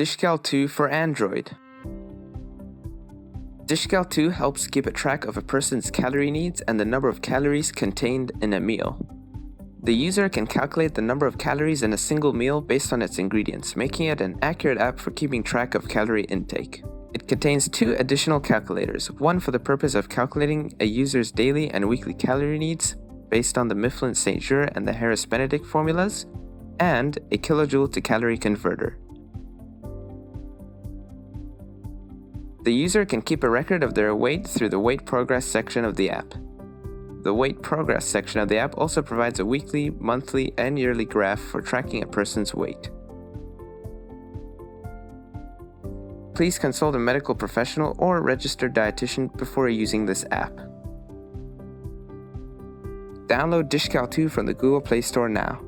DishCal 2 for Android. DishCal 2 helps keep a track of a person's calorie needs and the number of calories contained in a meal. The user can calculate the number of calories in a single meal based on its ingredients, making it an accurate app for keeping track of calorie intake. It contains 2 additional calculators, one for the purpose of calculating a user's daily and weekly calorie needs based on the Mifflin St. Jour and the Harris-Benedict formulas, and a kilojoule to calorie converter. The user can keep a record of their weight through the Weight Progress section of the app. The Weight Progress section of the app also provides a weekly, monthly, and yearly graph for tracking a person's weight. Please consult a medical professional or registered dietitian before using this app. Download DishCal 2 from the Google Play Store now.